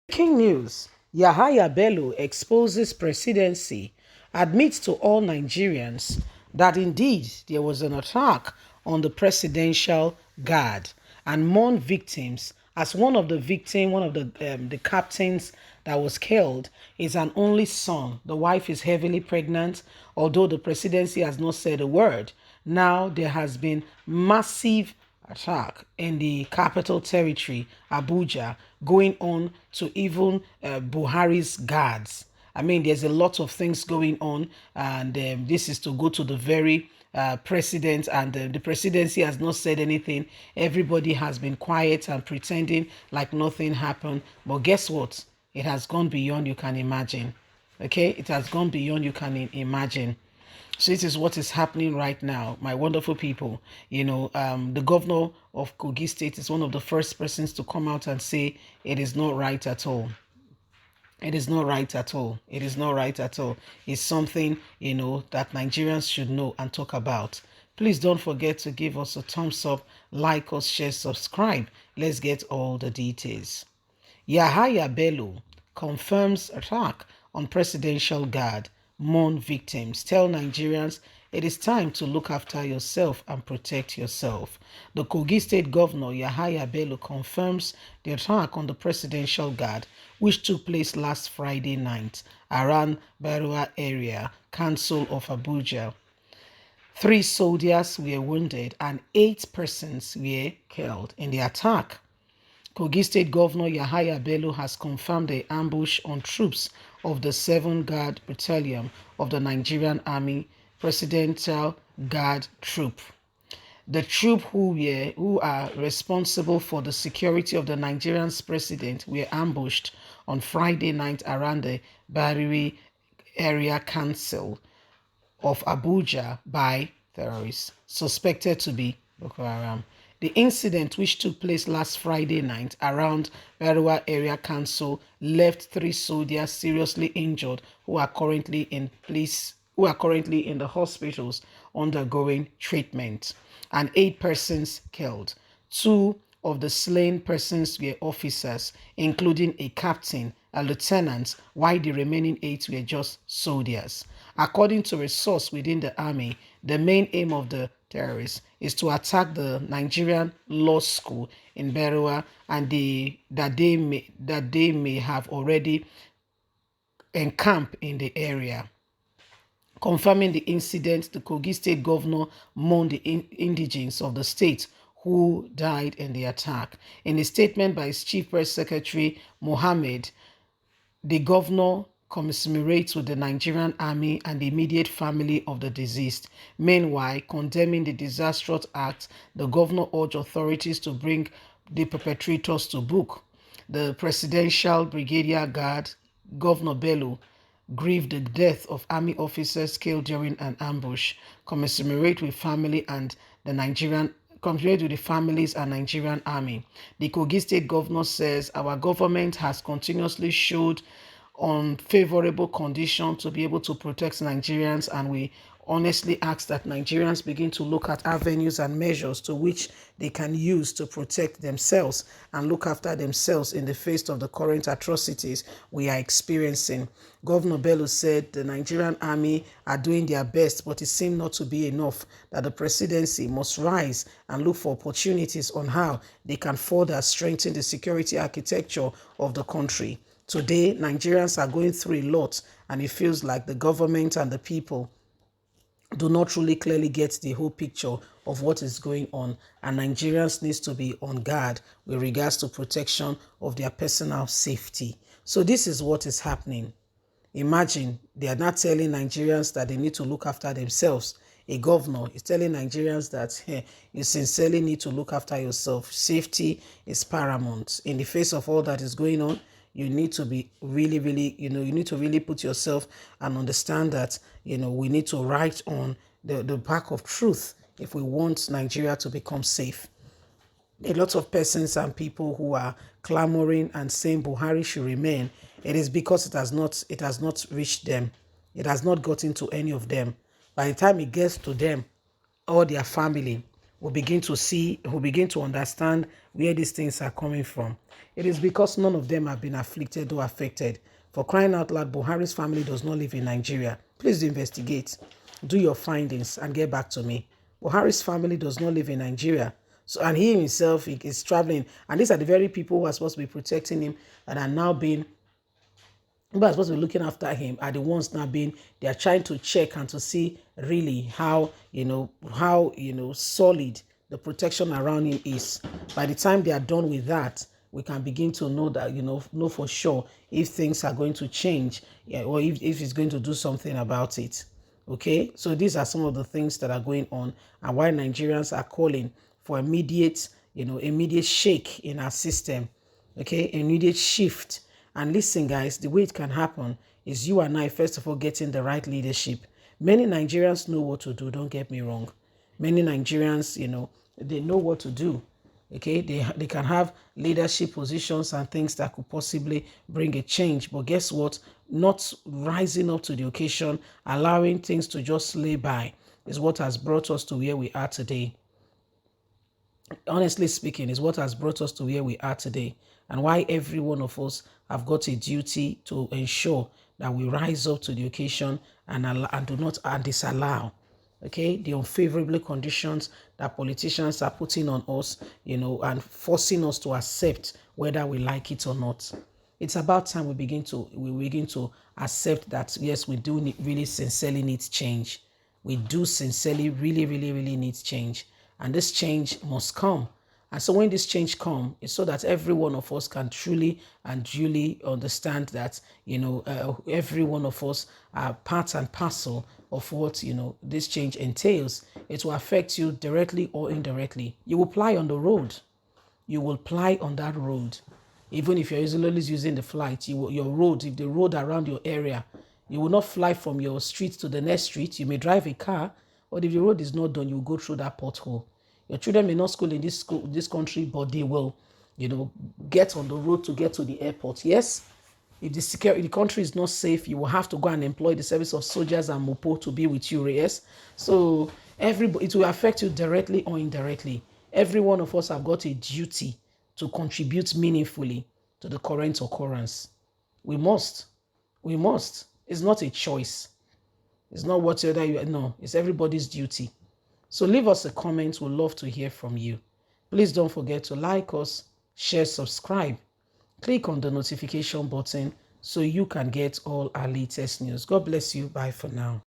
Breaking news: Yahaya Bello exposes presidency, admits to all Nigerians that indeed there was an attack on the presidential guard, and mourn victims. As one of the one of the captains that was killed is an only son. The wife is heavily pregnant, although the presidency has not said a word. Now there has been massive attack in the capital territory, Abuja, going on to even Buhari's guards. I mean, there's a lot of things going on, and this is to go to the very president, and the presidency has not said anything. Everybody has been quiet and pretending like nothing happened. But guess what? It has gone beyond you can imagine. Okay, it has gone beyond you can imagine. So this is what is happening right now, my wonderful people. The governor of Kogi State is one of the first persons to come out and say it is not right at all. It is not right at all. It is not right at all. It's something, that Nigerians should know and talk about. Please don't forget to give us a thumbs up, like us, share, subscribe. Let's get all the details. Yahaya Bello confirms attack on presidential guard, mourn victims, tell Nigerians it is time to look after yourself and protect yourself. The Kogi State Governor Yahaya Bello confirms the attack on the presidential guard, which took place last Friday night around Bello area, Council of Abuja. 3 soldiers were wounded and 8 persons were killed in the attack. Kogi State Governor Yahaya Bello has confirmed the ambush on troops of the 7th Guard Battalion of the Nigerian Army Presidential Guard Troop. The troop who are responsible for the security of the Nigerian president were ambushed on Friday night around the Buhari area council of Abuja by terrorists suspected to be Boko Haram. The incident, which took place last Friday night around Bello area council, left 3 soldiers seriously injured who are currently in the hospitals undergoing treatment, and 8 persons killed. 2 of the slain persons were officers, including a captain, a lieutenant, while the remaining 8 were just soldiers. According to a source within the army, the main aim of the terrorists is to attack the Nigerian law school in Bello, and that they may have already encamped in the area. Confirming the incident, the Kogi State Governor mourned the indigents of the state who died in the attack. In a statement by his Chief Press Secretary, Mohammed, the governor commiserates with the Nigerian army and the immediate family of the deceased. Meanwhile, condemning the disastrous act, the governor urged authorities to bring the perpetrators to book. The Presidential Brigadier Guard, Governor Bello, grieved the death of army officers killed during an ambush, commiserate with family and the Nigerian compared with the families and Nigerian army. The Kogi State Governor says our government has continuously showed unfavorable condition to be able to protect Nigerians, and we honestly ask that Nigerians begin to look at avenues and measures to which they can use to protect themselves and look after themselves in the face of the current atrocities we are experiencing. Governor Bello said the Nigerian army are doing their best, but it seemed not to be enough, that the presidency must rise and look for opportunities on how they can further strengthen the security architecture of the country. Today, Nigerians are going through a lot, and it feels like the government and the people do not truly clearly get the whole picture of what is going on, and Nigerians need to be on guard with regards to protection of their personal safety. So this is what is happening. Imagine they are not telling Nigerians that they need to look after themselves. A governor is telling Nigerians that you sincerely need to look after yourself. Safety is paramount. In the face of all that is going on, you need to be really, really, you need to really put yourself and understand that, we need to write on the back of truth if we want Nigeria to become safe. A lot of persons and people who are clamoring and saying Buhari should remain, it is because it has not reached them. It has not gotten to any of them. By the time it gets to them or their family, we'll begin to see, we'll begin to understand where these things are coming from. It is because none of them have been afflicted or affected. For crying out loud, Buhari's family does not live in Nigeria. Please investigate, do your findings, and get back to me. Buhari's family does not live in Nigeria. So, and he himself is traveling. And these are the very people who are supposed to be protecting him and are now being, who are supposed to be looking after him, are the ones now being, they are trying to check and to see really how, solid the protection around him is. By the time they are done with that, we can begin to know that, know for sure if things are going to change, or if it's going to do something about it. Okay, so these are some of the things that are going on, and why Nigerians are calling for immediate shake in our system. Okay, immediate shift. And listen, guys, the way it can happen is you and I, first of all, getting the right leadership. Many Nigerians know what to do, don't get me wrong. Many Nigerians, they know what to do. Okay, they can have leadership positions and things that could possibly bring a change. But guess what? Not rising up to the occasion, allowing things to just lay by is what has brought us to where we are today. Honestly speaking, is what has brought us to where we are today, and why every one of us have got a duty to ensure that we rise up to the occasion and do not disallow, okay, the unfavorable conditions that politicians are putting on us, and forcing us to accept whether we like it or not. It's about time we begin to accept that, yes, we do really sincerely need change. We do sincerely really, really, really need change. And this change must come. And so when this change comes, it's so that every one of us can truly and duly understand that, every one of us are part and parcel of what, this change entails. It will affect you directly or indirectly. You will ply on the road. You will ply on that road. Even if you're always using the flight, your road, if the road around your area, you will not fly from your street to the next street. You may drive a car, but if the road is not done, you will go through that pothole. Your children may not school in this country, but they will, get on the road to get to the airport. Yes, if the country is not safe, you will have to go and employ the service of soldiers and mopo to be with you. Yes, so it will affect you directly or indirectly. Every one of us have got a duty to contribute meaningfully to the current occurrence. We must. It's not a choice. It's not whatever you no. It's everybody's duty. So leave us a comment. We'd love to hear from you. Please don't forget to like us, share, subscribe. Click on the notification button so you can get all our latest news. God bless you. Bye for now.